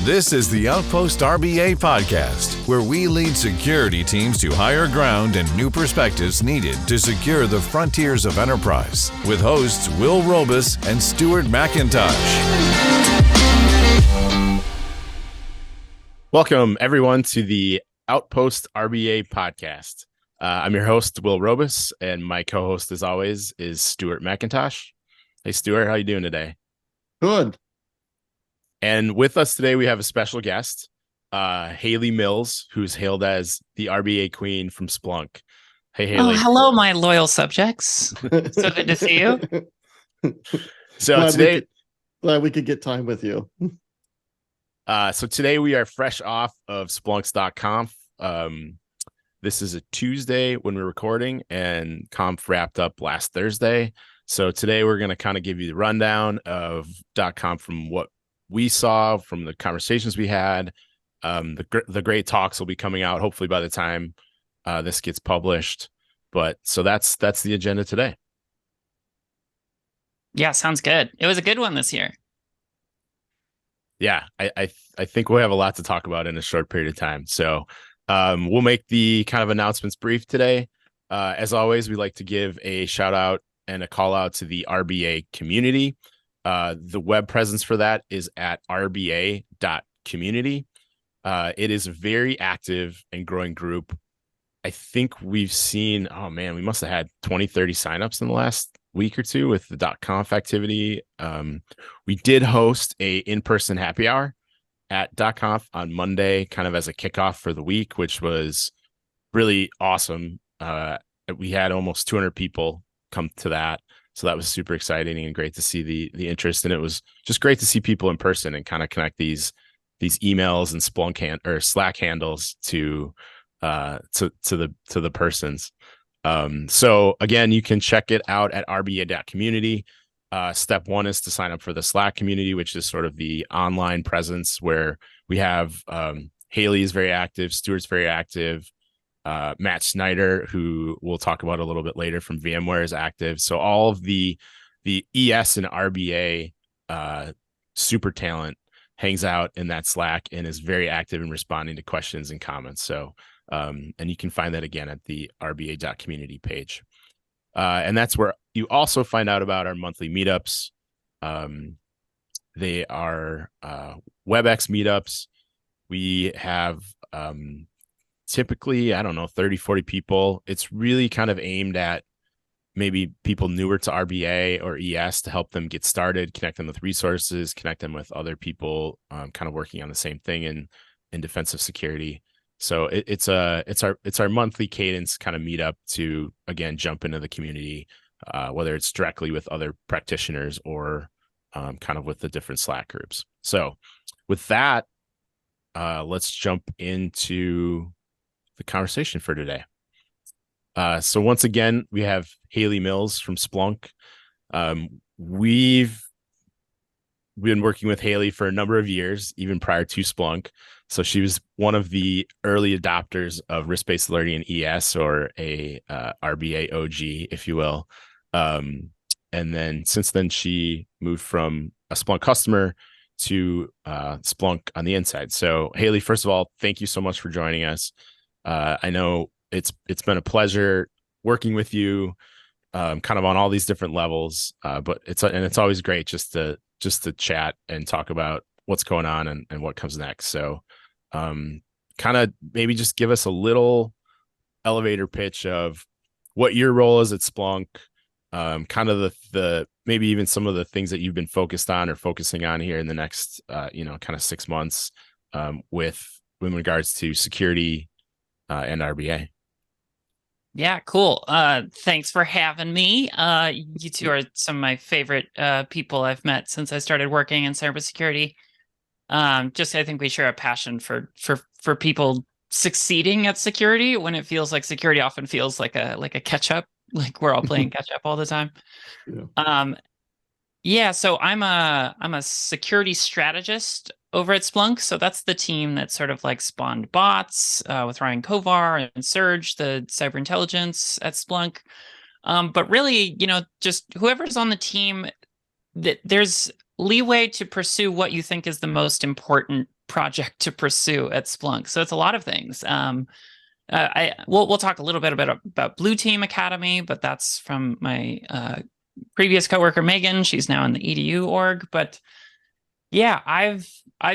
This is the Outpost RBA podcast, where we lead security teams to higher ground and new perspectives needed to secure the frontiers of enterprise, with hosts Will Robus and Stuart McIntosh. Welcome, everyone, to the Outpost RBA podcast. I'm your host, Will Robus, and my co-host, as always, is Stuart McIntosh. Hey, Stuart, how you doing today? Good. And with us today, we have a special guest, Haylee Mills, who's hailed as the RBA queen from Splunk. Hey, Haylee. Oh, hello, my loyal subjects. So good to see you. So glad we could get time with you. So today we are fresh off of Splunks.conf. This is a Tuesday when we're recording, and Conf wrapped up last Thursday. So today we're going to kind of give you the rundown of .conf from what we saw, from the conversations we had. The great talks will be coming out hopefully by the time this gets published. But so that's the agenda today. Yeah, sounds good. It was a good one this year. Yeah, I think we'll have a lot to talk about in a short period of time. So we'll make the kind of announcements brief today. As always, we like to give a shout out and a call out to the RBA community. The web presence for that is at rba.community. It is a very active and growing group. I think we've seen, we must have had 20, 30 signups in the last week or two with the .conf activity. We did host a in-person happy hour at .conf on Monday, kind of as a kickoff for the week, which was really awesome. We had almost 200 people come to that. So that was super exciting and great to see the interest. And it was just great to see people in person and kind of connect these emails and Splunk or Slack handles to the persons. So again, you can check it out at rba.community. Step one is to sign up for the Slack community, which is sort of the online presence where we have Haylee is very active, Stuart's very active. Matt Snyder, who we'll talk about a little bit later from VMware, is active. So all of the ES and RBA super talent hangs out in that Slack and is very active in responding to questions and comments. So, and you can find that again at the rba.community page. And that's where you also find out about our monthly meetups. They are WebEx meetups. We have typically, 30, 40 people. It's really kind of aimed at maybe people newer to RBA or ES to help them get started, connect them with resources, connect them with other people kind of working on the same thing in defensive security. So it's our monthly cadence kind of meetup to, again, jump into the community, whether it's directly with other practitioners or kind of with the different Slack groups. So with that, let's jump into the conversation for today. So once again, we have Haylee Mills from Splunk. We've been working with Haylee for a number of years, even prior to Splunk. So she was one of the early adopters of risk-based alerting in ES, or a RBA OG, if you will. And then since then, she moved from a Splunk customer to Splunk on the inside. So Haylee, first of all, thank you so much for joining us. I know it's been a pleasure working with you, kind of on all these different levels. But it's always great just to chat and talk about what's going on and what comes next. So, kind of maybe just give us a little elevator pitch of what your role is at Splunk, kind of the maybe even some of the things that you've been focused on or focusing on here in the next kind of 6 months with regards to security and RBA. Yeah, cool. Thanks for having me. You two are some of my favorite people I've met since I started working in cybersecurity. I think we share a passion for people succeeding at security when it feels like security often feels like a catch up, like we're all playing catch up all the time. Yeah. So I'm a security strategist over at Splunk. So that's the team that sort of like spawned bots with Ryan Kovar and Serge, the cyber intelligence at Splunk. But really, just whoever's on the team, that there's leeway to pursue what you think is the most important project to pursue at Splunk. So it's a lot of things. We'll talk a little bit about Blue Team Academy, but that's from my previous coworker Megan. She's now in the EDU org. But yeah, I've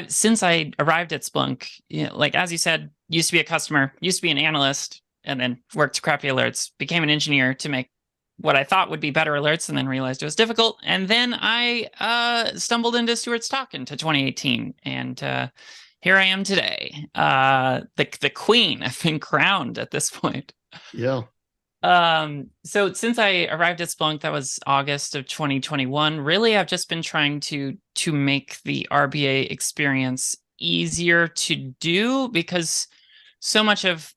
since I arrived at Splunk, like as you said, used to be a customer, used to be an analyst, and then worked crappy alerts, became an engineer to make what I thought would be better alerts, and then realized it was difficult. And then I stumbled into Stuart's talk into 2018, and here I am today. The queen. I've been crowned at this point. Yeah. So since I arrived at Splunk, that was August of 2021. Really, I've just been trying to make the RBA experience easier to do, because so much of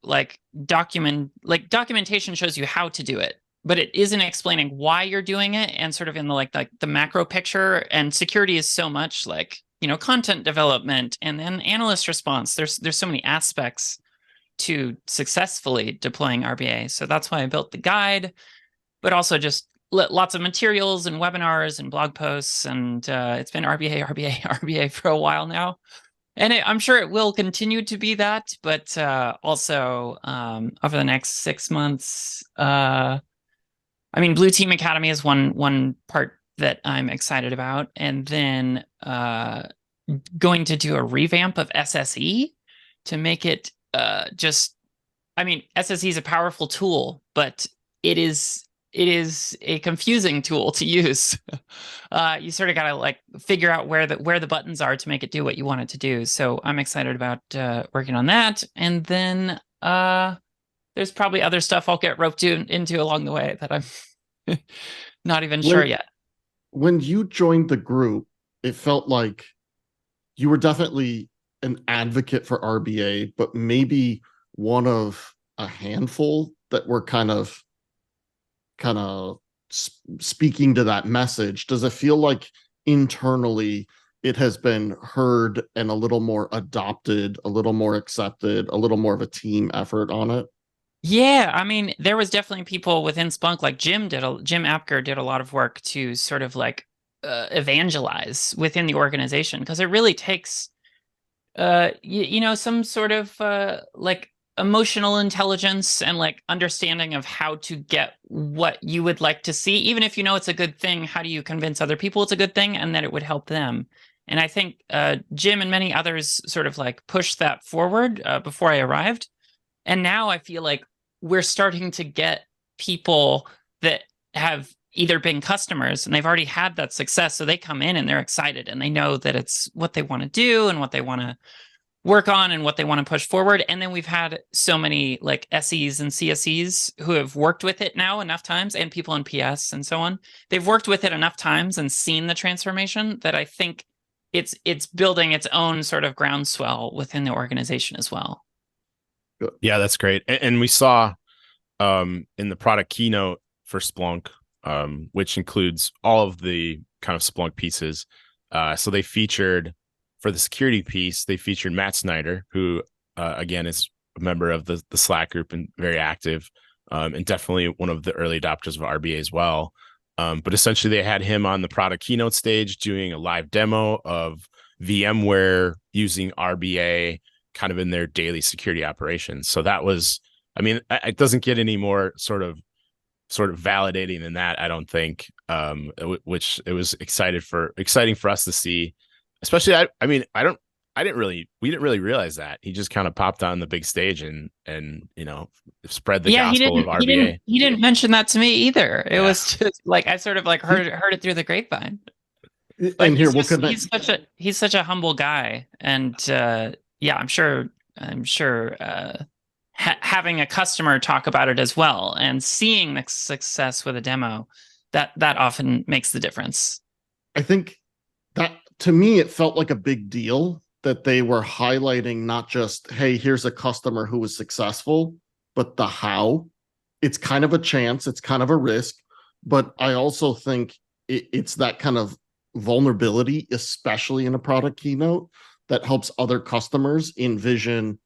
documentation shows you how to do it, but it isn't explaining why you're doing it and sort of in the macro picture. And security is so much content development and then analyst response. There's so many aspects to successfully deploying RBA. So that's why I built the guide, but also just lots of materials and webinars and blog posts. And it's been RBA for a while now. And I'm sure it will continue to be that, but also over the next 6 months, Blue Team Academy is one part that I'm excited about, and then going to do a revamp of SSE to make it SSE is a powerful tool, but it is a confusing tool to use. You sort of got to figure out where the buttons are to make it do what you want it to do. So I'm excited about working on that. And then there's probably other stuff I'll get roped into along the way that I'm not even sure yet. When you joined the group, it felt like you were definitely an advocate for RBA, but maybe one of a handful that were kind of speaking to that message. Does it feel like internally it has been heard and a little more adopted, a little more accepted, a little more of a team effort on it? Yeah, there was definitely people within Splunk, like Jim Apker did a lot of work to sort of evangelize within the organization, because it really takes some sort of emotional intelligence and understanding of how to get what you would like to see. Even if you know it's a good thing, how do you convince other people it's a good thing and that it would help them? And I think Jim and many others sort of pushed that forward before I arrived. And now I feel like we're starting to get people that have either been customers and they've already had that success. So they come in and they're excited and they know that it's what they want to do and what they want to work on and what they want to push forward. And then we've had so many SEs and CSEs who have worked with it now enough times, and people in PS and so on. They've worked with it enough times and seen the transformation that I think it's building its own sort of groundswell within the organization as well. Yeah, that's great. And we saw in the product keynote for Splunk, which includes all of the kind of Splunk pieces. So they featured, for the security piece, they featured Matt Snyder, who again is a member of the Slack group and very active, and definitely one of the early adopters of RBA as well. But essentially they had him on the product keynote stage doing a live demo of VMware using RBA kind of in their daily security operations. So that was, it doesn't get any more sort of validating than that, I don't think, which it was exciting for us to see. Especially, we didn't really realize that he just kind of popped on the big stage and spread the gospel of RBA. He didn't mention that to me either. It was just I sort of heard it through the grapevine. And here he's such a humble guy, and I'm sure having a customer talk about it as well and seeing the success with a demo, that often makes the difference. I think that, to me, it felt like a big deal that they were highlighting not just, hey, here's a customer who was successful, but the how. It's kind of a chance, it's kind of a risk, but I also think it's that kind of vulnerability, especially in a product keynote, that helps other customers envision,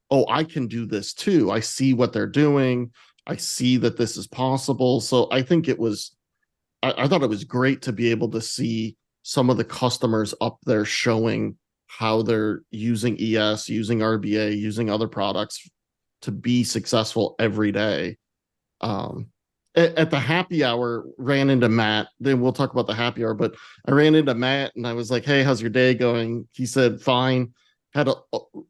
oh, I can do this too. I see what they're doing. I see that this is possible. So I think I thought it was great to be able to see some of the customers up there showing how they're using ES, using RBA, using other products to be successful every day. At the happy hour, ran into Matt. Then we'll talk about the happy hour, but I ran into Matt and I was like, hey, how's your day going? He said, fine. Had a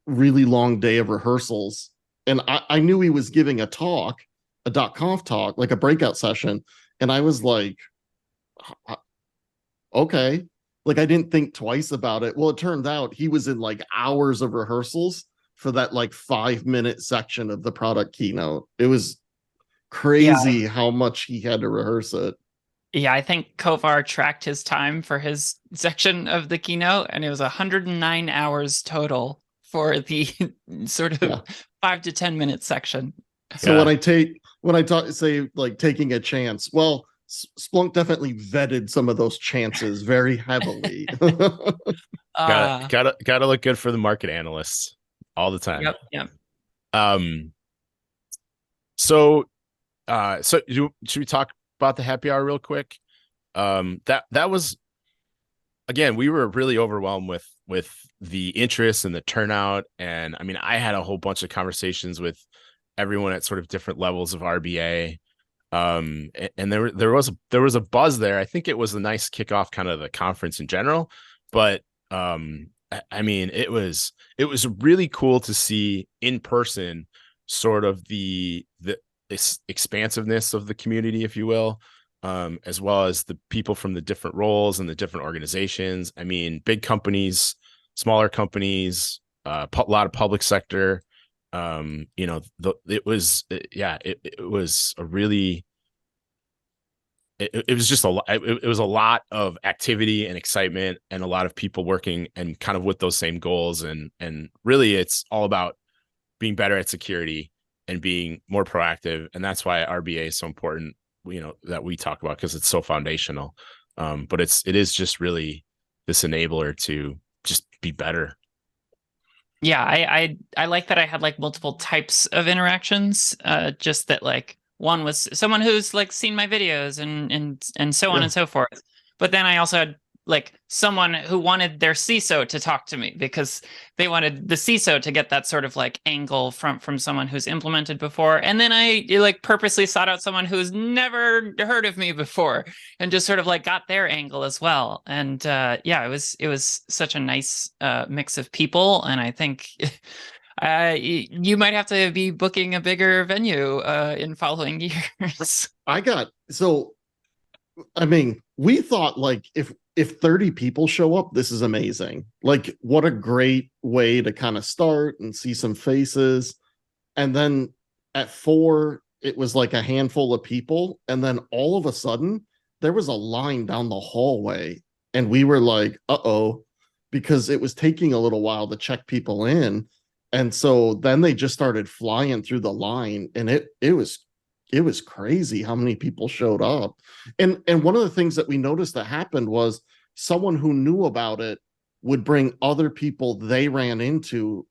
really long day of rehearsals. And I knew he was giving a talk, a .conf talk, like a breakout session. And I was like, okay. Like I didn't think twice about it. Well, it turned out he was in like hours of rehearsals for that like 5-minute section of the product keynote. It was crazy how much he had to rehearse it. Yeah, I think Kovar tracked his time for his section of the keynote, and it was 109 hours total for the sort of 5 to 10 minute section. So when I say like taking a chance, well, Splunk definitely vetted some of those chances very heavily. Gotta look good for the market analysts all the time. Yep. So should we talk about the happy hour real quick? That was, again, we were really overwhelmed with the interest and the turnout. And I mean, I had a whole bunch of conversations with everyone at sort of different levels of RBA. And there was a buzz there. I think it was a nice kickoff kind of the conference in general, but I mean, it was really cool to see in person sort of the expansiveness of the community, if you will, as well as the people from the different roles and the different organizations. I mean, big companies, smaller companies, a lot of public sector. It was a really, it was just a lot. It was a lot of activity and excitement and a lot of people working and kind of with those same goals. And really it's all about being better at security and being more proactive. And that's why RBA is so important, that we talk about, because it's so foundational. But it is just really this enabler to just be better. Yeah, I like that I had like multiple types of interactions. Just that like one was someone who's like seen my videos and so on and so forth. But then I also had like someone who wanted their CISO to talk to me because they wanted the CISO to get that sort of like angle from someone who's implemented before. And then I like purposely sought out someone who's never heard of me before and just sort of like got their angle as well. And it was such a nice mix of people. And I think you might have to be booking a bigger venue in following years. We thought like if 30 people show up, this is amazing. Like, what a great way to kind of start and see some faces. And then at 4, it was like a handful of people. And then all of a sudden, there was a line down the hallway. And we were like, uh-oh, because it was taking a little while to check people in. And so then they just started flying through the line. And it was crazy how many people showed up. And one of the things that we noticed that happened was someone who knew about it would bring other people they ran into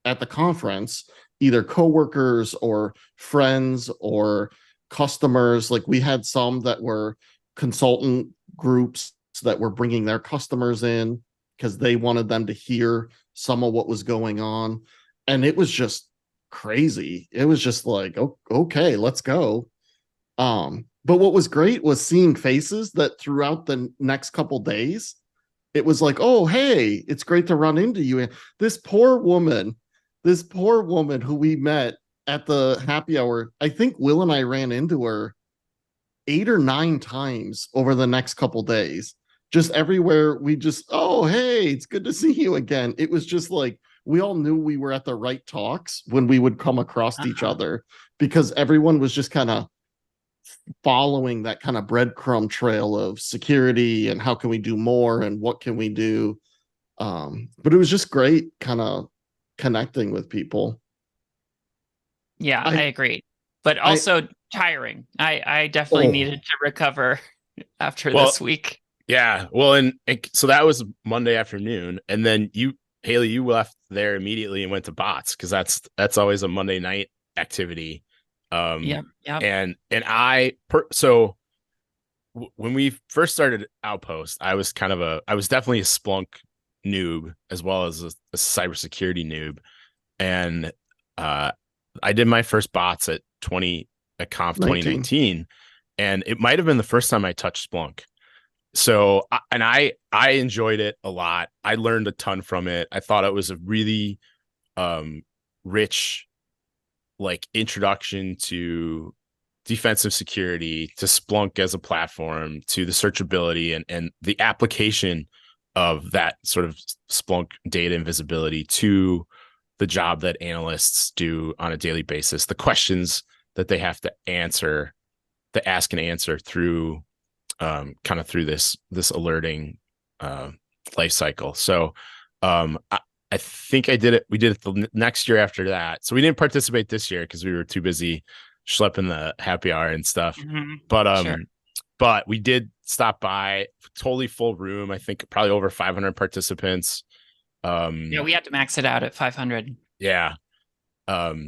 at the conference, either coworkers or friends or customers. Like we had some that were consultant groups that were bringing their customers in because they wanted them to hear some of what was going on. And it was just crazy. It was just like, okay, let's go. But what was great was seeing faces that throughout the next couple days, it was like, oh, hey, it's great to run into you. And this poor woman who we met at the happy hour, I think Will and I ran into her 8 or 9 times over the next couple days. Just everywhere we just, oh, hey, it's good to see you again. It was just like, we all knew we were at the right talks when we would come across each other, because everyone was just kind of following that kind of breadcrumb trail of security and how can we do more and what can we do. But it was just great kind of connecting with people. Yeah, I agree. But also tiring. I definitely needed to recover after this week. Yeah. Well, and so that was Monday afternoon. And then Haylee, you left there immediately and went to bots, because that's always a Monday night activity. Yeah. And when we first started Outpost, I was definitely a Splunk noob as well as a cybersecurity noob. And I did my first bots at Conf 2019, and it might have been the first time I touched Splunk. So I enjoyed it a lot. I learned a ton from it. I thought it was a really rich like introduction to defensive security, to Splunk as a platform, to the searchability and the application of that sort of Splunk data and visibility to the job that analysts do on a daily basis, the questions that they have to answer, to ask and answer through kind of through this alerting life cycle. So I think I did it. We did it the next year after that. So we didn't participate this year because we were too busy schlepping the happy hour and stuff. But we did stop by, totally full room. I think probably over 500 participants. Yeah, we had to max it out at 500. Yeah.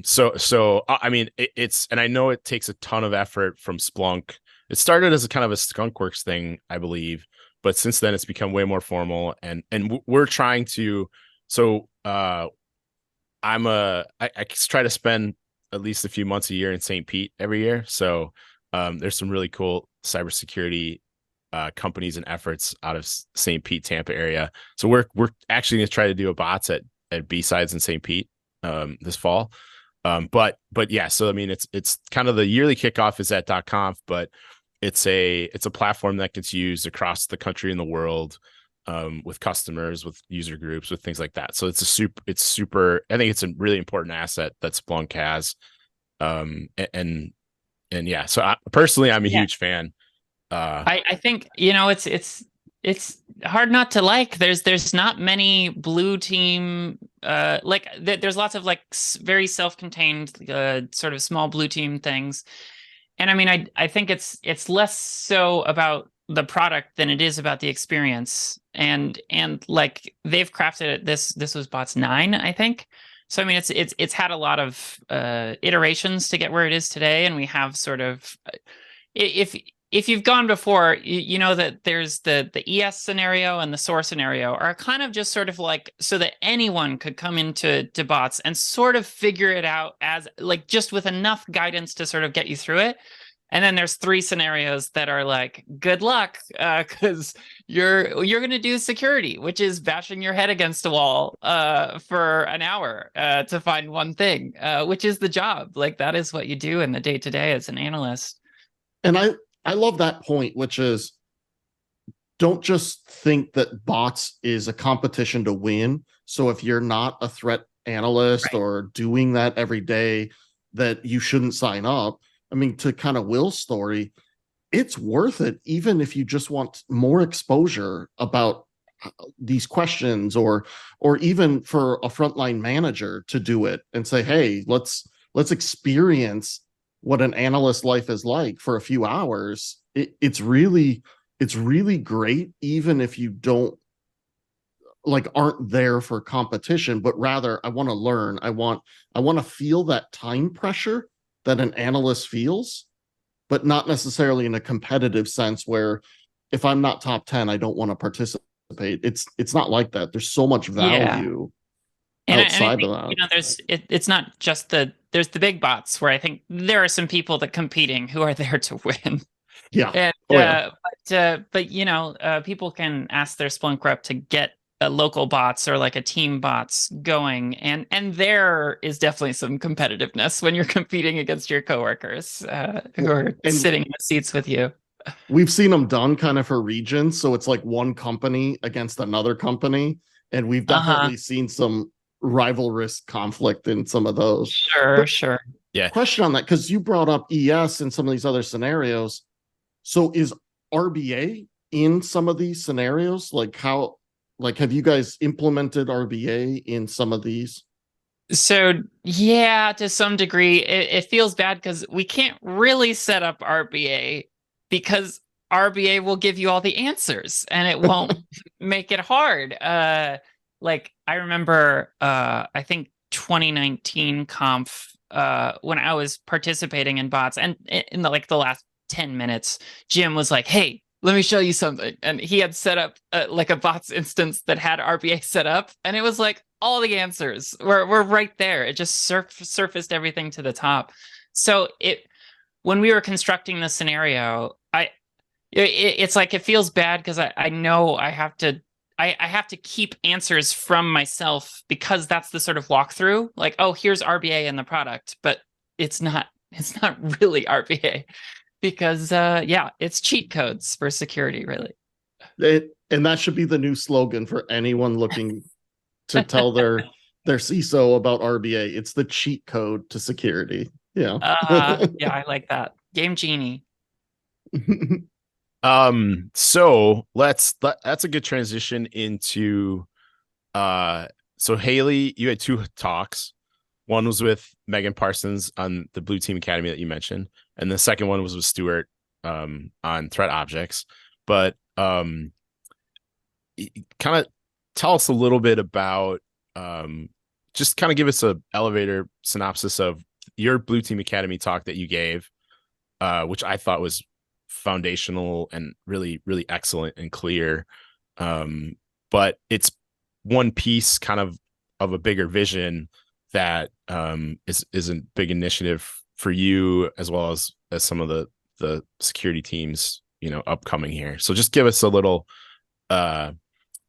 So I mean, it's, and I know it takes a ton of effort from Splunk. It started as a kind of a Skunkworks thing, I believe, but since then it's become way more formal, and we're trying to. So I try to spend at least a few months a year in St. Pete every year. So there's some really cool cybersecurity companies and efforts out of St. Pete, Tampa area. So we're actually going to try to do a bots at B-Sides in St. Pete this fall. But yeah, so I mean, it's kind of the yearly kickoff is at .conf, but it's a platform that gets used across the country and the world, with customers, with user groups, with things like that. So it's super, I think it's a really important asset that Splunk has. And yeah, so personally, I'm a huge fan. I think, it's hard not to like. There's not many blue team, there's lots of like very self-contained sort of small blue team things. And I mean, I think it's less so about the product than it is about the experience. And like they've crafted it. This was bots 9, I think. So I mean, it's had a lot of iterations to get where it is today. And we have sort of, if you've gone before, you know that there's the ES scenario and the SOAR scenario are kind of just sort of like so that anyone could come into bots and sort of figure it out as like just with enough guidance to sort of get you through it. And then there's 3 scenarios that are like, good luck, because you're going to do security, which is bashing your head against a wall for an hour to find one thing, which is the job. Like that is what you do in the day-to-day as an analyst. And I love that point, which is don't just think that bots is a competition to win. So if you're not a threat analyst or doing that every day, that you shouldn't sign up. I mean, to kind of Will's story, it's worth it, even if you just want more exposure about these questions, or even for a frontline manager to do it and say, hey, let's experience what an analyst life is like for a few hours. It's really great, even if you don't aren't there for competition, but rather I want to learn. I want to feel that time pressure that an analyst feels, but not necessarily in a competitive sense where if I'm not top 10, I don't want to participate. It's not like that. There's so much value outside of that. There's it's not just there's the big bots where I think there are some people that competing who are there to win. Yeah. And, but people can ask their Splunk rep to get a local bots or like a team bots going, and there is definitely some competitiveness when you're competing against your coworkers who are sitting in the seats with you. We've seen them done kind of for regions, so it's like one company against another company, and we've definitely seen some rivalrous conflict in some of those. Sure. Yeah. Question on that, because you brought up ES and some of these other scenarios. So is RBA in some of these scenarios? Have you guys implemented RBA in some of these? So yeah, to some degree, it feels bad because we can't really set up RBA because RBA will give you all the answers and it won't make it hard. Like I remember, I think 2019 Conf, when I was participating in bots, and in the last 10 minutes, Jim was like, hey, let me show you something. And he had set up like a bots instance that had RBA set up, and it was like all the answers were right there. It just surfaced everything to the top. So when we were constructing the scenario, it's like it feels bad because I know I have to keep answers from myself, because that's the sort of walkthrough. Like, oh, here's RBA in the product, but it's not really RBA, because it's cheat codes for security, really. And that should be the new slogan for anyone looking to tell their CISO about RBA. It's the cheat code to security. Yeah. Yeah, I like that. Game Genie. So that's a good transition into so Haylee, you had two talks. One was with Megan Parsons on the Blue Team Academy that you mentioned, and the second one was with Stuart on threat objects. But kind of tell us a little bit about just kind of give us a elevator synopsis of your Blue Team Academy talk that you gave, which I thought was foundational and really, really excellent and clear. But it's one piece kind of a bigger vision that is a big initiative for you, as well as some of the security teams, upcoming here. So just give us a little, kind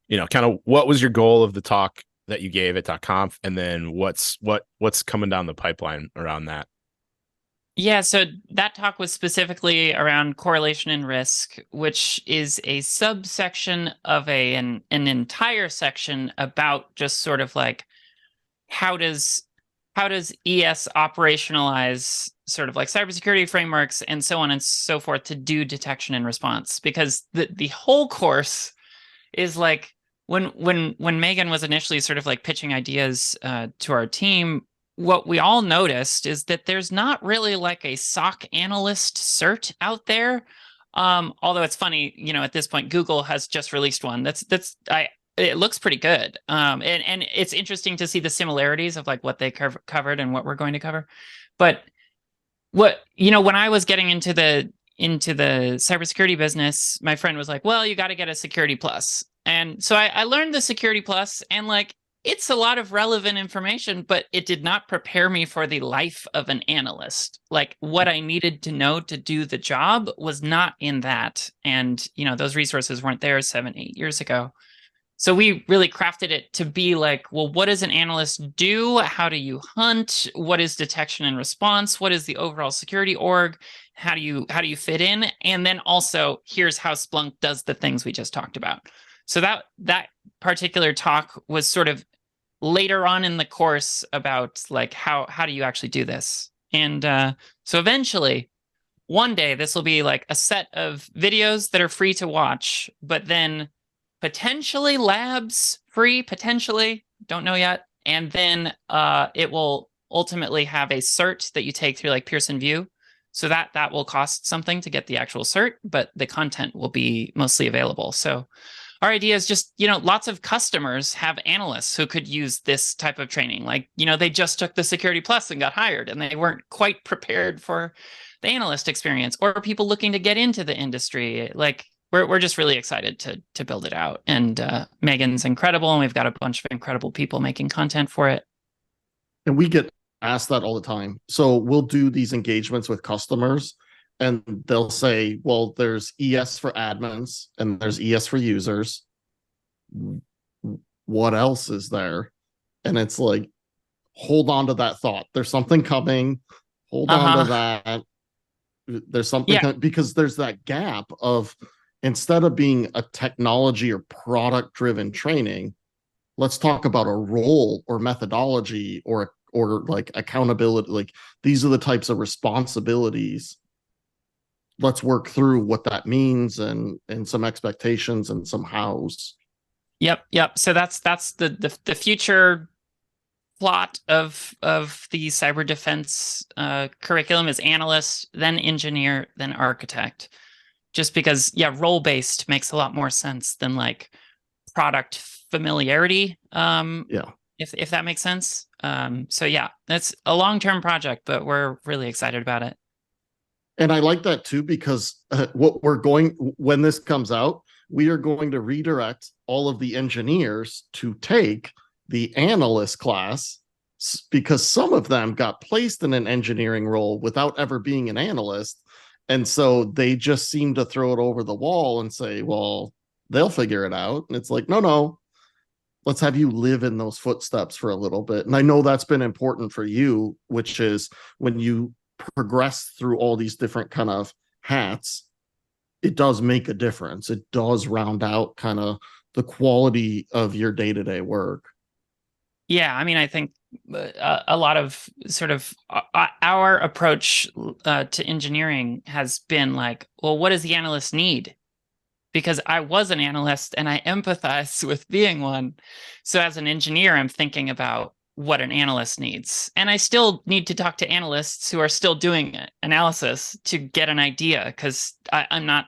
of what was your goal of the talk that you gave at .conf, and then what's coming down the pipeline around that. Yeah, so that talk was specifically around correlation and risk, which is a subsection of an entire section about just sort of like how does ES operationalize sort of like cybersecurity frameworks and so on and so forth to do detection and response. Because the whole course is like, when Megan was initially sort of like pitching ideas to our team, what we all noticed is that there's not really like a SOC analyst cert out there. Although it's funny, at this point, Google has just released one. It looks pretty good. And it's interesting to see the similarities of like what they covered and what we're going to cover. But when I was getting into the cybersecurity business, my friend was like, well, you got to get a Security Plus. And so I learned the Security Plus, and like, it's a lot of relevant information, but it did not prepare me for the life of an analyst. Like, what I needed to know to do the job was not in that. And, those resources weren't there 7-8 years ago. So we really crafted it to be like, well, what does an analyst do? How do you hunt? What is detection and response? What is the overall security org? How do you fit in? And then also, here's how Splunk does the things we just talked about. So that particular talk was sort of later on in the course about like how do you actually do this. And so eventually, one day, this will be like a set of videos that are free to watch, but then potentially labs free, potentially, don't know yet. And then it will ultimately have a cert that you take through like Pearson VUE. So that will cost something to get the actual cert, but the content will be mostly available. So our idea is just, lots of customers have analysts who could use this type of training. Like, they just took the Security Plus and got hired, and they weren't quite prepared for the analyst experience, or people looking to get into the industry. Like, we're just really excited to build it out. And Megan's incredible, and we've got a bunch of incredible people making content for it. And we get asked that all the time. So we'll do these engagements with customers, and they'll say, well, there's ES for admins and there's ES for users. What else is there? And it's like, hold on to that thought. There's something coming. Hold on to that. There's something because there's that gap of, instead of being a technology or product driven training, let's talk about a role or methodology or like accountability. Like, these are the types of responsibilities. Let's work through what that means and some expectations and some hows. Yep. So that's the future plot of the cyber defense curriculum is analyst, then engineer, then architect. Just because, role based makes a lot more sense than like product familiarity. If that makes sense. So that's a long-term project, but we're really excited about it. And I like that too, because when this comes out, we are going to redirect all of the engineers to take the analyst class, because some of them got placed in an engineering role without ever being an analyst. And so they just seem to throw it over the wall and say, well, they'll figure it out. And it's like, no, let's have you live in those footsteps for a little bit. And I know that's been important for you, which is when you progress through all these different kind of hats, it does make a difference. It does round out kind of the quality of your day-to-day work. Yeah, I mean, I think a lot of sort of our approach to engineering has been like, well, what does the analyst need? Because I was an analyst and I empathize with being one. So as an engineer, I'm thinking about what an analyst needs. And I still need to talk to analysts who are still doing analysis to get an idea, because I'm not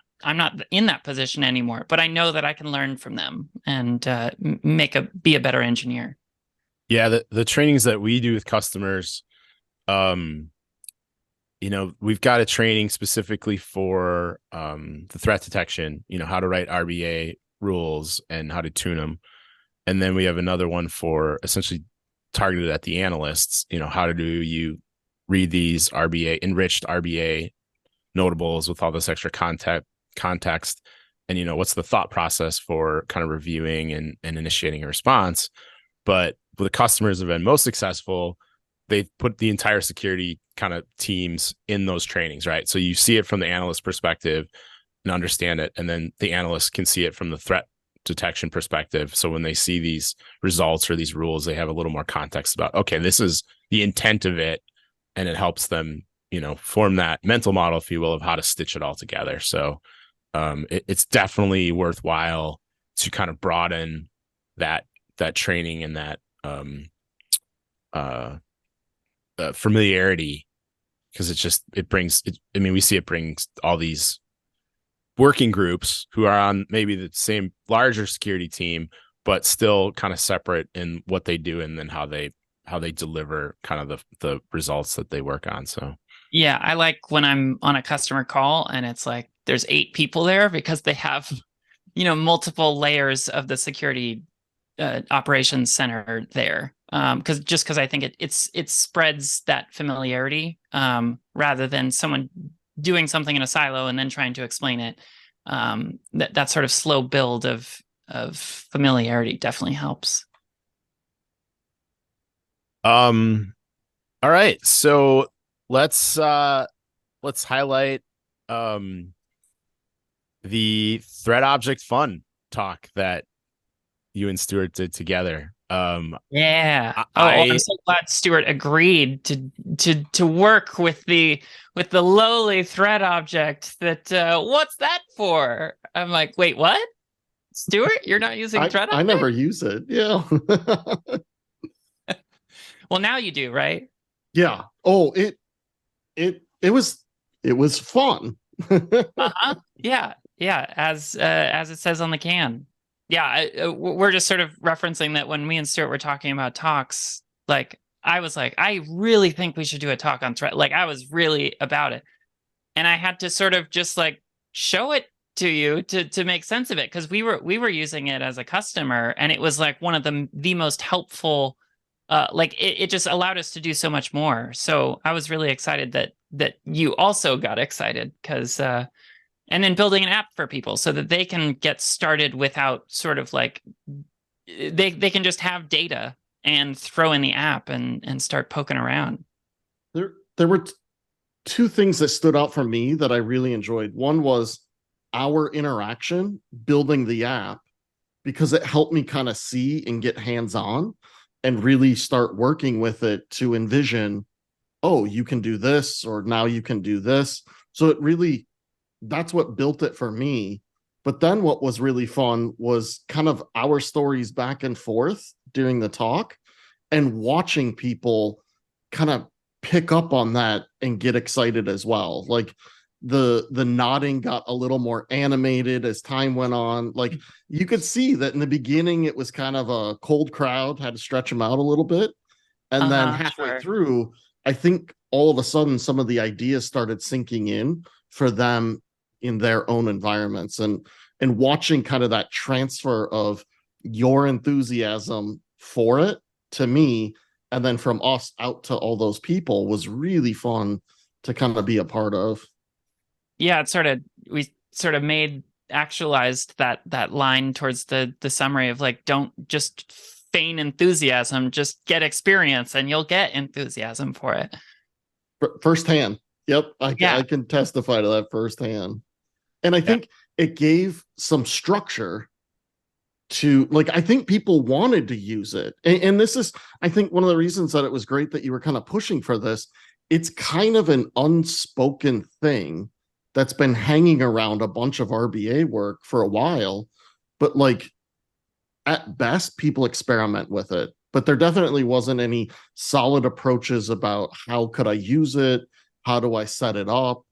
in that position anymore, but I know that I can learn from them and be a better engineer. Yeah, the trainings that we do with customers, we've got a training specifically for the threat detection, how to write RBA rules and how to tune them. And then we have another one for essentially targeted at the analysts, how do you read these enriched RBA notables with all this extra context, and what's the thought process for kind of reviewing and initiating a response. But the customers have been most successful, they put the entire security kind of teams in those trainings, right? So you see it from the analyst perspective and understand it, and then the analyst can see it from the threat detection perspective. So when they see these results or these rules, they have a little more context about, okay, this is the intent of it, and it helps them, form that mental model, if you will, of how to stitch it all together. So it's definitely worthwhile to kind of broaden that training and that familiarity, because we see it brings all these working groups who are on maybe the same larger security team, but still kind of separate in what they do and then how they deliver kind of the results that they work on. So yeah, I like when I'm on a customer call and it's like there's 8 people there, because they have multiple layers of the security operations center there, because I think it spreads that familiarity, rather than someone doing something in a silo and then trying to explain it. That sort of slow build of familiarity definitely helps. All right, so let's highlight the threat object fun talk that you and Stuart did together. Yeah. I'm so glad Stuart agreed to work with the lowly threat object. What's that for? I'm like, wait, what? Stuart, you're not using threat object? I never use it. Yeah. Well, now you do, right? Yeah. Oh, it was fun. Yeah. As it says on the can. Yeah, we're just sort of referencing that when me and Stuart were talking about talks, like I was like, I really think we should do a talk on threat. Like I was really about it, and I had to sort of just like show it to you to make sense of it, because we were using it as a customer, and it was like one of the most helpful. It just allowed us to do so much more. So I was really excited that you also got excited, because. And then building an app for people so that they can get started without sort of like they can just have data and throw in the app and start poking around. There were 2 things that stood out for me that I really enjoyed. One was our interaction building the app, because it helped me kind of see and get hands-on and really start working with it to envision, oh, you can do this, or now you can do this. So that's what built it for me. But then what was really fun was kind of our stories back and forth during the talk, and watching people kind of pick up on that and get excited as well. Like the nodding got a little more animated as time went on. Like you could see that in the beginning it was kind of a cold crowd, had to stretch them out a little bit. And then halfway through, I think all of a sudden some of the ideas started sinking in for them in their own environments, and watching kind of that transfer of your enthusiasm for it to me, and then from us out to all those people, was really fun to kind of be a part of. Yeah, we sort of actualized that line towards the summary of like, don't just feign enthusiasm, just get experience and you'll get enthusiasm for it. Firsthand. Yep. I can testify to that firsthand. And I think it gave some structure to, like, I think people wanted to use it. And this is, I think, one of the reasons that it was great that you were kind of pushing for this. It's kind of an unspoken thing that's been hanging around a bunch of RBA work for a while, but like at best, people experiment with it. But there definitely wasn't any solid approaches about how could I use it? How do I set it up?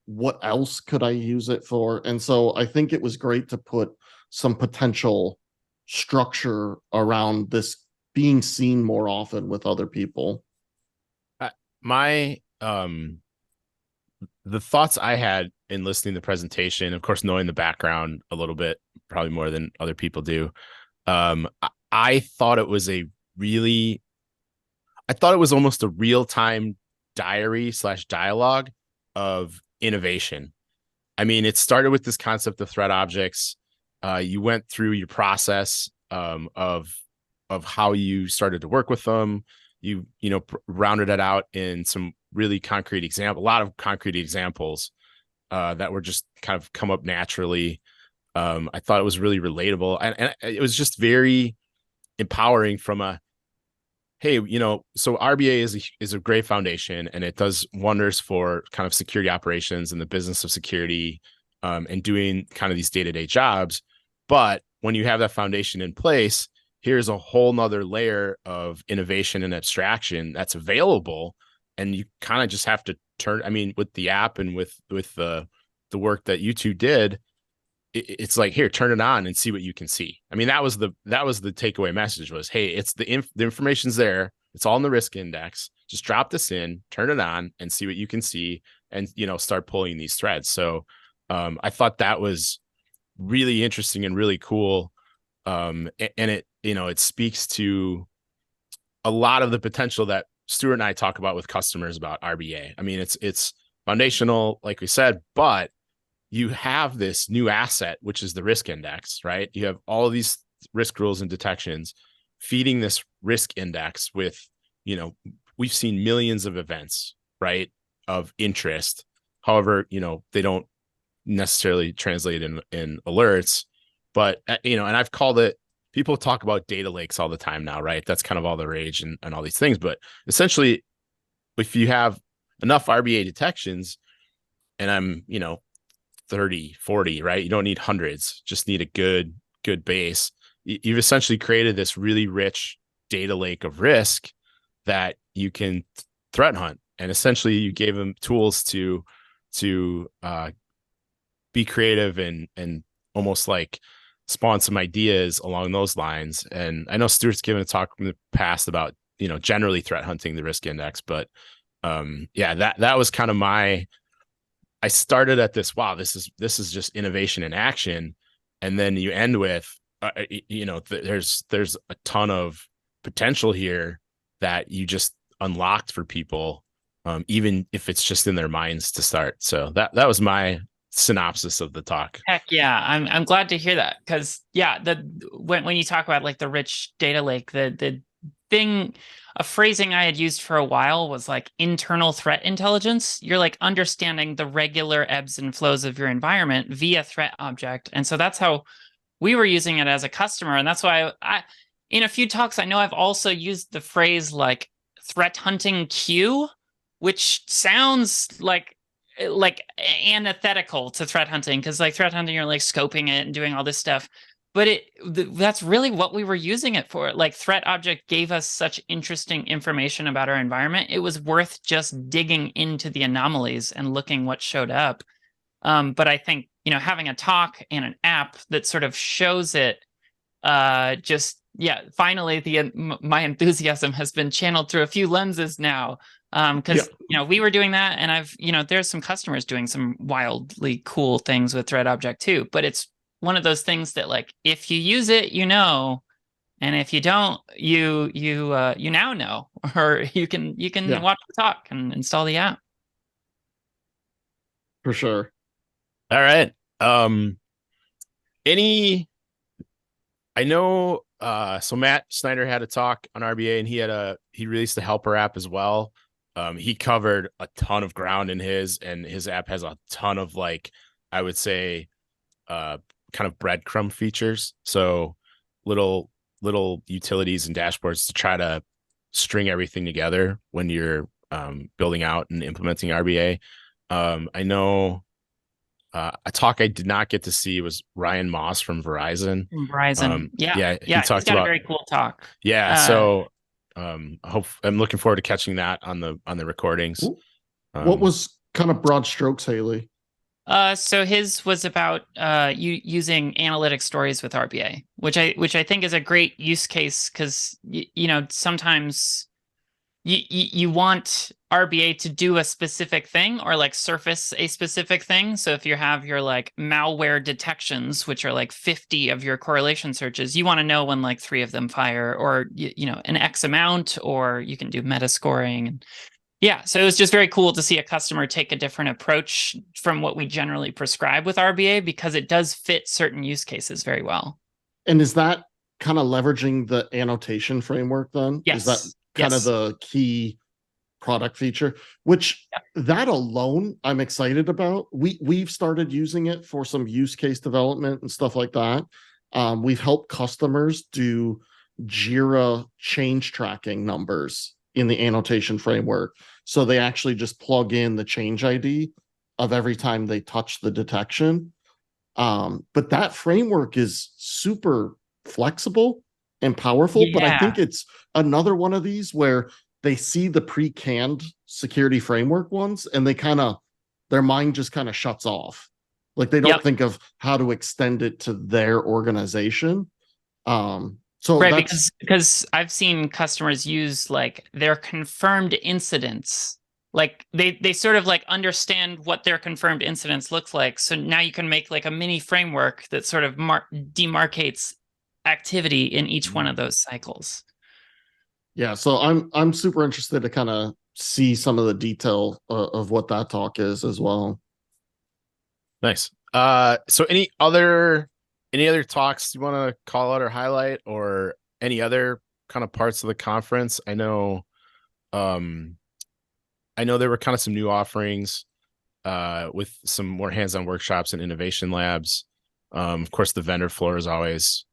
What else could I use it for? And so I think it was great to put some potential structure around this being seen more often with other people. The thoughts I had in listening to the presentation, of course, knowing the background a little bit, probably more than other people do. I thought it was almost a real-time diary / dialogue of innovation. I mean, it started with this concept of threat objects. You went through your process of how you started to work with them. You rounded it out in some really concrete example, a lot of concrete examples that were just kind of come up naturally. I thought it was really relatable, and it was just very empowering from a, hey, so RBA is a great foundation, and it does wonders for kind of security operations and the business of security, and doing kind of these day-to-day jobs. But when you have that foundation in place, here's a whole nother layer of innovation and abstraction that's available. And you kind of just have to with the app and with the work that you two did, it's like, here, turn it on and see what you can see. I mean, that was the takeaway message was, hey, it's the information's there. It's all in the risk index. Just drop this in, turn it on, and see what you can see, and start pulling these threads. So I thought that was really interesting and really cool. And it speaks to a lot of the potential that Stuart and I talk about with customers about RBA. I mean, it's foundational, like we said, but you have this new asset, which is the risk index, right? You have all of these risk rules and detections feeding this risk index with, we've seen millions of events, right, of interest. However, they don't necessarily translate in alerts, but, and I've called it, people talk about data lakes all the time now, right? That's kind of all the rage and all these things. But essentially, if you have enough RBA detections, and I'm, 30, 40, right? You don't need hundreds, just need a good base. You've essentially created this really rich data lake of risk that you can threat hunt. And essentially you gave them tools to be creative and almost like spawn some ideas along those lines. And I know Stuart's given a talk in the past about, generally threat hunting the risk index, but that was kind of I started at this, wow, this is just innovation in action. And then you end with, there's a ton of potential here that you just unlocked for people, even if it's just in their minds to start. So that was my synopsis of the talk. Heck yeah, I'm glad to hear that, because when you talk about like the rich data lake, the thing, a phrasing I had used for a while was like internal threat intelligence. You're like understanding the regular ebbs and flows of your environment via threat object. And so that's how we were using it as a customer. And that's why I in a few talks, I know I've also used the phrase like threat hunting queue, which sounds like antithetical to threat hunting, because like threat hunting, you're like scoping it and doing all this stuff. But that's really what we were using it for. Like threat object gave us such interesting information about our environment. It was worth just digging into the anomalies and looking what showed up. But I think, having a talk and an app that sort of shows it just finally my enthusiasm has been channeled through a few lenses now. Because we were doing that, and there's some customers doing some wildly cool things with thread object too. But it's one of those things that, like, if you use it, and if you don't, you now know, or you can watch the talk and install the app. For sure. All right. I know. So Matt Snyder had a talk on RBA, and he released the helper app as well. He covered a ton of ground in his app has a ton of, like, I would say, kind of breadcrumb features. So little utilities and dashboards to try to string everything together when you're building out and implementing RBA. I know a talk I did not get to see was Ryan Moss from Verizon. He talked about a very cool talk. So I'm looking forward to catching that on the recordings. What was kind of broad strokes, Haylee? So his was about using analytic stories with RBA, which I think is a great use case, because sometimes you want RBA to do a specific thing, or like surface a specific thing. So if you have your, like, malware detections, which are like 50 of your correlation searches, you want to know when, like, 3 of them fire, or an X amount, or you can do meta scoring. And so it was just very cool to see a customer take a different approach from what we generally prescribe with RBA, because it does fit certain use cases very well. And is that kind of leveraging the annotation framework then? Yes. Is that kind of the key product feature, which that alone I'm excited about. We've started using it for some use case development and stuff like that. We've helped customers do Jira change tracking numbers in the annotation framework. So they actually just plug in the change ID of every time they touch the detection. But that framework is super flexible and powerful. But I think it's another one of these where they see the pre-canned security framework ones, and their mind just kind of shuts off. Like, they don't think of how to extend it to their organization. Because I've seen customers use, like, their confirmed incidents. Like, they sort of, like, understand what their confirmed incidents looks like. So now you can make, like, a mini framework that sort of demarcates activity in each one of those cycles. Yeah, so I'm super interested to kind of see some of the detail of what that talk is as well. Nice. So any other talks you want to call out or highlight, or any other kind of parts of the conference? I know there were kind of some new offerings with some more hands-on workshops and innovation labs. Of course, the vendor floor is always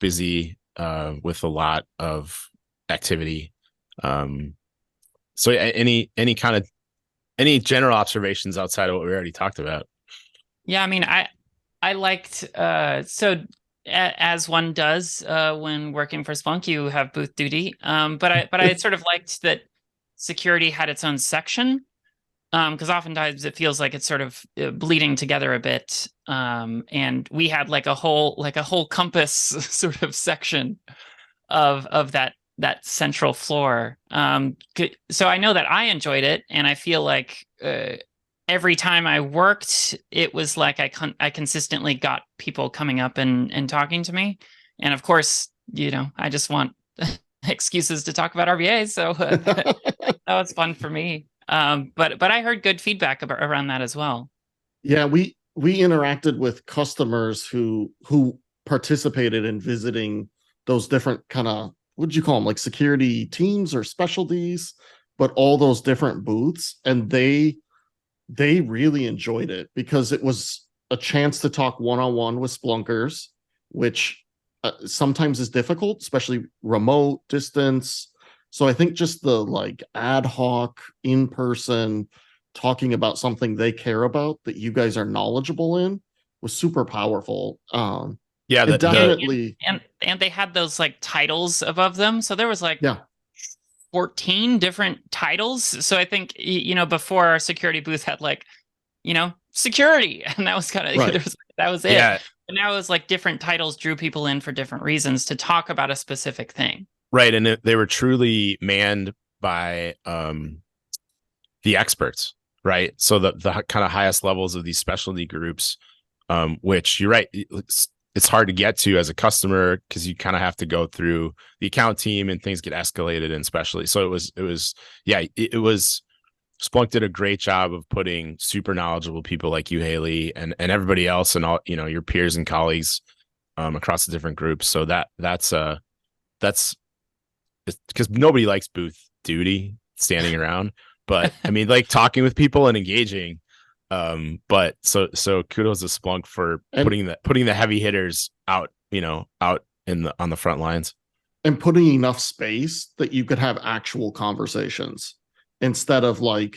busy with a lot of activity. So any general observations outside of what we already talked about? Yeah, I mean, I liked as one does when working for Splunk, you have booth duty. But I sort of liked that security had its own section, because oftentimes it feels like it's sort of bleeding together a bit. And we had like a whole compass sort of section of that central floor. So I know that I enjoyed it, and I feel like every time I worked, it was like I consistently got people coming up and talking to me. And of course, I just want excuses to talk about RBA. So that was fun for me. But I heard good feedback around that as well. Yeah, we interacted with customers who participated in visiting those different kind of, what'd you call them, like security teams or specialties, but all those different booths. And they really enjoyed it because it was a chance to talk one-on-one with Splunkers, which sometimes is difficult, especially remote, distance. So I think just the like ad hoc in-person talking about something they care about that you guys are knowledgeable in was super powerful. Definitely. And they had those like titles above them. So there was like 14 different titles. So I think, before our security booth had like, security, and that was kind of, that was it. Yeah. But now it was like different titles drew people in for different reasons to talk about a specific thing. Right. And they were truly manned by the experts, right? So the kind of highest levels of these specialty groups, which you're right, it's hard to get to as a customer because you kind of have to go through the account team and things get escalated, and especially so it was Splunk did a great job of putting super knowledgeable people like you, Haylee, and everybody else, and all, you know, your peers and colleagues across the different groups. So that's because nobody likes booth duty, standing around, but I mean, like talking with people and engaging. But so kudos to Splunk for putting the heavy hitters out, you know, out on the front lines, and putting enough space that you could have actual conversations instead of like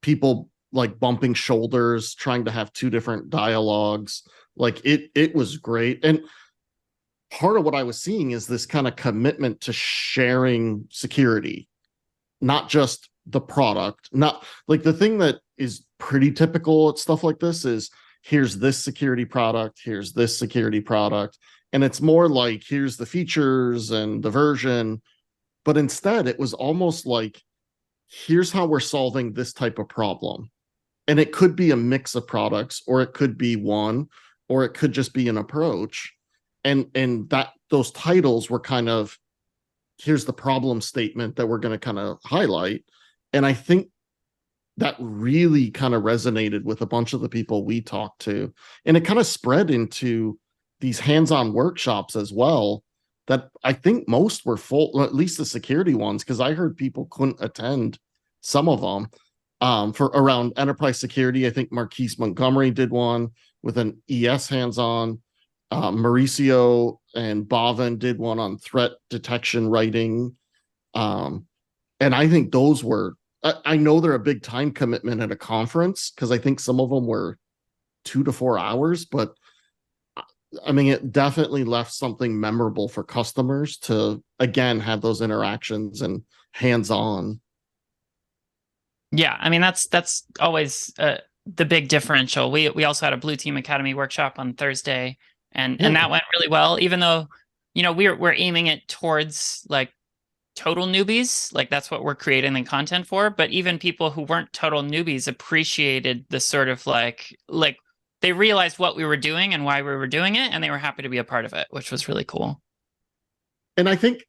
people like bumping shoulders, trying to have two different dialogues. Like it was great. And part of what I was seeing is this kind of commitment to sharing security, not just the product. Not like the thing that is pretty typical at stuff like this is here's this security product, here's this security product. And it's more like here's the features and the version. But instead, it was almost like here's how we're solving this type of problem. And it could be a mix of products, or it could be one, or it could just be an approach. And that those titles were kind of here's the problem statement that we're going to kind of highlight. And I think that really kind of resonated with a bunch of the people we talked to. And it kind of spread into these hands-on workshops as well, that I think most were full, at least the security ones, because I heard people couldn't attend some of them. For around enterprise security, I think Marquise Montgomery did one with an ES hands-on. Mauricio and Bhavin did one on threat detection writing. And I think those were, I know they're a big time commitment at a conference because I think some of them were 2 to 4 hours, but I mean, it definitely left something memorable for customers to, again, have those interactions and hands-on. Yeah, I mean, that's always the big differential. We also had a Blue Team Academy workshop on Thursday, and that went really well, even though, you know, we're aiming it towards like total newbies, like that's what we're creating the content for. But even people who weren't total newbies appreciated the sort of like they realized what we were doing and why we were doing it, and they were happy to be a part of it, which was really cool. And I think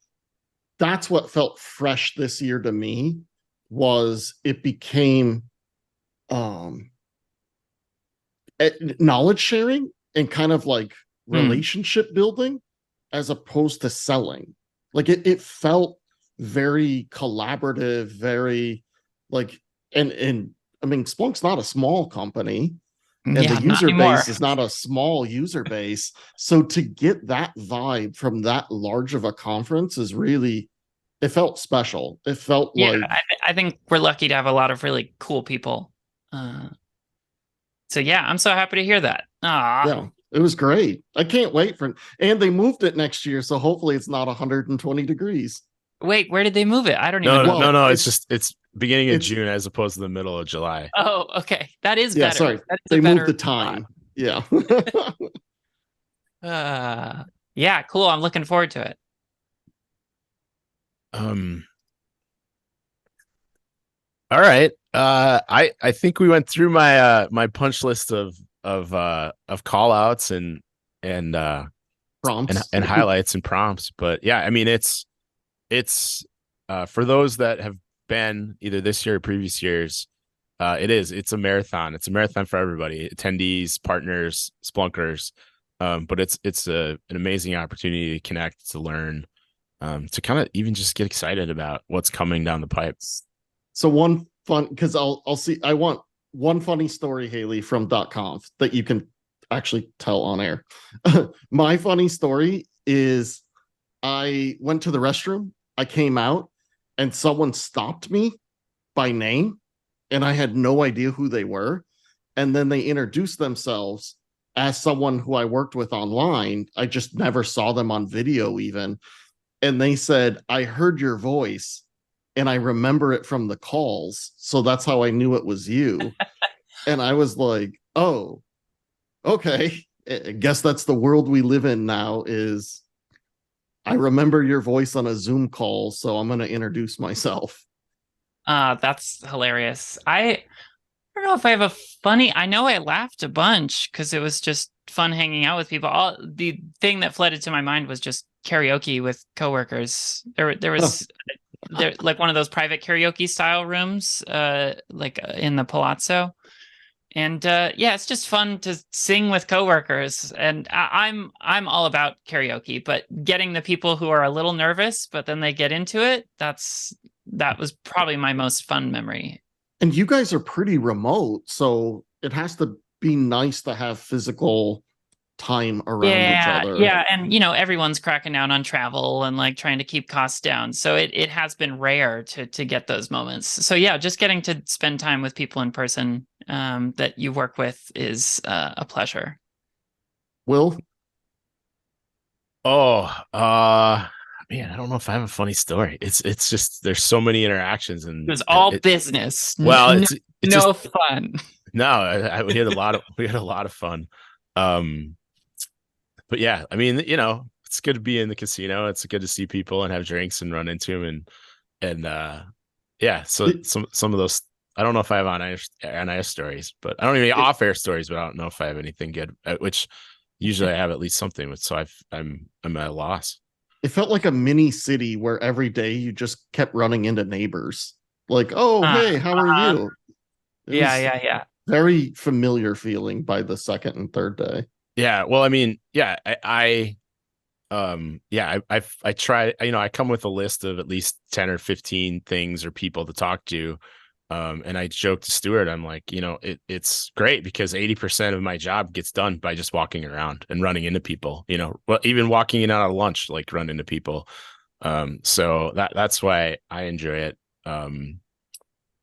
that's what felt fresh this year to me, was it became knowledge sharing and kind of like relationship building as opposed to selling. Like it felt very collaborative, very like, and I mean, Splunk's not a small company, and the user base is not a small user base. So to get that vibe from that large of a conference is really, it felt special. It felt like, I think we're lucky to have a lot of really cool people. So yeah, I'm so happy to hear that. Yeah, it was great. I can't wait for it. And they moved it next year, so hopefully it's not 120 degrees. Wait, where did they move it? I don't even know. No. It's beginning of June as opposed to the middle of July. Oh, okay. That is better. Sorry. They moved the time. Yeah. Yeah, cool. I'm looking forward to it. All right. I think we went through my my punch list of call outs and prompts and highlights and prompts. But yeah, I mean, it's for those that have been either this year or previous years, it's a marathon. It's a marathon for everybody, attendees, partners, Splunkers. But it's an amazing opportunity to connect, to learn, to kind of even just get excited about what's coming down the pipes. So one fun, because I want one funny story, Haylee, from .conf that you can actually tell on air. My funny story is I went to the restroom, I came out, and someone stopped me by name, and I had no idea who they were. And then they introduced themselves as someone who I worked with online. I just never saw them on video even. And they said, I heard your voice and I remember it from the calls. So that's how I knew it was you. And I was like, oh, okay. I guess that's the world we live in now. Is I remember your voice on a Zoom call, so I'm going to introduce myself. That's hilarious. I don't know if I have a funny. I know I laughed a bunch because it was just fun hanging out with people. The thing that flooded to my mind was just karaoke with coworkers. There was like one of those private karaoke style rooms, in the Palazzo. And it's just fun to sing with coworkers. And I'm all about karaoke, but getting the people who are a little nervous, but then they get into it, that was probably my most fun memory. And you guys are pretty remote, so it has to be nice to have physical time around each other. Yeah, and everyone's cracking down on travel and like trying to keep costs down. So it has been rare to get those moments. So yeah, just getting to spend time with people in person that you work with is a pleasure. Will? Man, I don't know if I have a funny story. It's just there's so many interactions and it was all business. Well, it's no just, fun. No, we had a lot of fun. But yeah, I mean, it's good to be in the casino. It's good to see people and have drinks and run into them So some of those, I don't know if I have on-air stories, but I don't even off-air stories. But I don't know if I have anything good. Which usually I have at least something with. So I'm at a loss. It felt like a mini city where every day you just kept running into neighbors. Like, oh, hey, how are you? Yeah. Very familiar feeling by the second and third day. Yeah. Well, I mean, yeah, I try, I come with a list of at least 10 or 15 things or people to talk to. And I joke to Stuart, I'm like, it's great because 80% of my job gets done by just walking around and running into people, well, even walking in out of lunch, like run into people. So that's why I enjoy it. And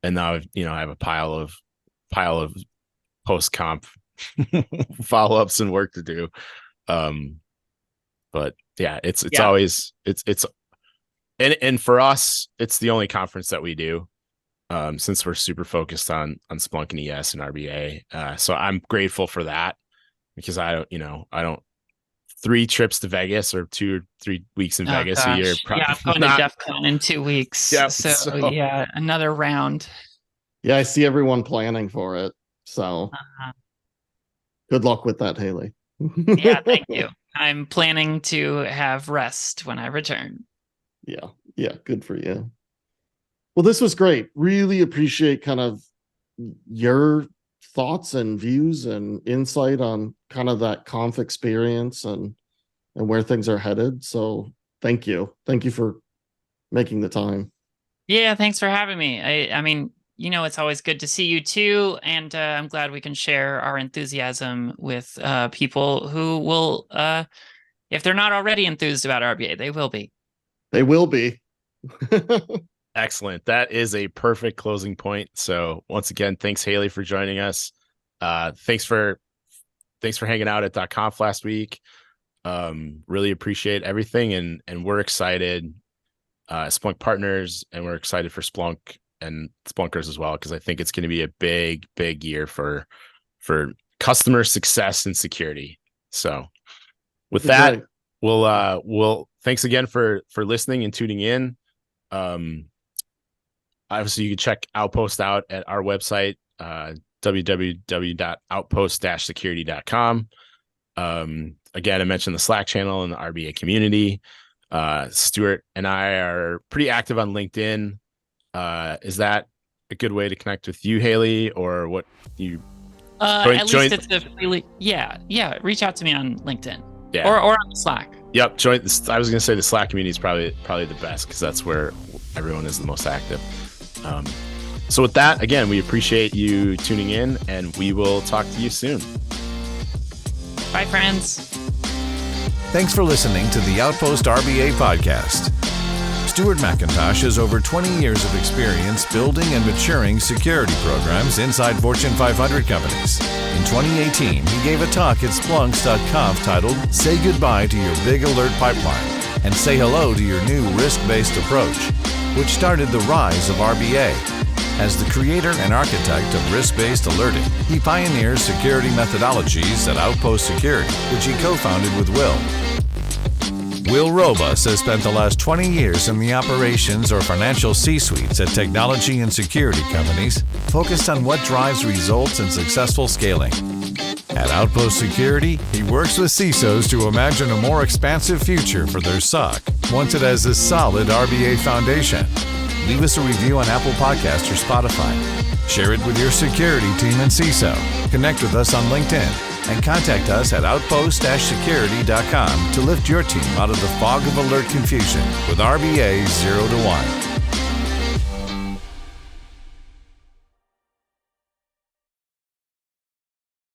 now, I have a pile of post-comp follow-ups and work to do. But yeah, it's always, and for us, it's the only conference that we do. Since we're super focused on Splunk and ES and RBA. So I'm grateful for that because I don't 3 trips to Vegas or 2 or 3 weeks in Vegas a year. I'm going to DEF CON in 2 weeks. Yep, so yeah, another round. Yeah, I see everyone planning for it. So good luck with that, Haylee. Yeah, thank you. I'm planning to have rest when I return. Yeah, good for you. Well, this was great. Really appreciate kind of your thoughts and views and insight on kind of that Conf experience and where things are headed. So thank you. Thank you for making the time. Yeah, thanks for having me. I mean, it's always good to see you too. And I'm glad we can share our enthusiasm with people who will, if they're not already enthused about RBA, they will be. They will be. Excellent. That is a perfect closing point. So once again, thanks Haylee for joining us. Thanks for hanging out at .conf last week. Really appreciate everything. And we're excited, Splunk partners, and we're excited for Splunk and Splunkers as well, because I think it's going to be a big, big year for customer success and security. So with that, we'll thanks again for listening and tuning in. Obviously, you can check Outpost out at our website, www.outpost-security.com. Again, I mentioned the Slack channel and the RBA community. Stuart and I are pretty active on LinkedIn. Is that a good way to connect with you, Haylee, or what you? At least it's reach out to me on LinkedIn. Yeah. Or on Slack. Yep. Join this. I was going to say the Slack community is probably the best because that's where everyone is the most active. So with that, again, we appreciate you tuning in, and we will talk to you soon. Bye, friends. Thanks for listening to the Outpost RBA podcast. Stuart McIntosh has over 20 years of experience building and maturing security programs inside Fortune 500 companies. In 2018, he gave a talk at Splunks.conf titled "Say Goodbye to Your Big Alert Pipeline and Say Hello to Your New Risk-Based Approach," which started the rise of RBA. As the creator and architect of risk-based alerting, he pioneers security methodologies at Outpost Security, which he co-founded with Will. Will Robus has spent the last 20 years in the operations or financial C-suites at technology and security companies, focused on what drives results and successful scaling. At Outpost Security, he works with CISOs to imagine a more expansive future for their SOC, once it has a solid RBA foundation. Leave us a review on Apple Podcasts or Spotify. Share it with your security team and CISO. Connect with us on LinkedIn and contact us at outpost-security.com to lift your team out of the fog of alert confusion with RBA 0 to 1.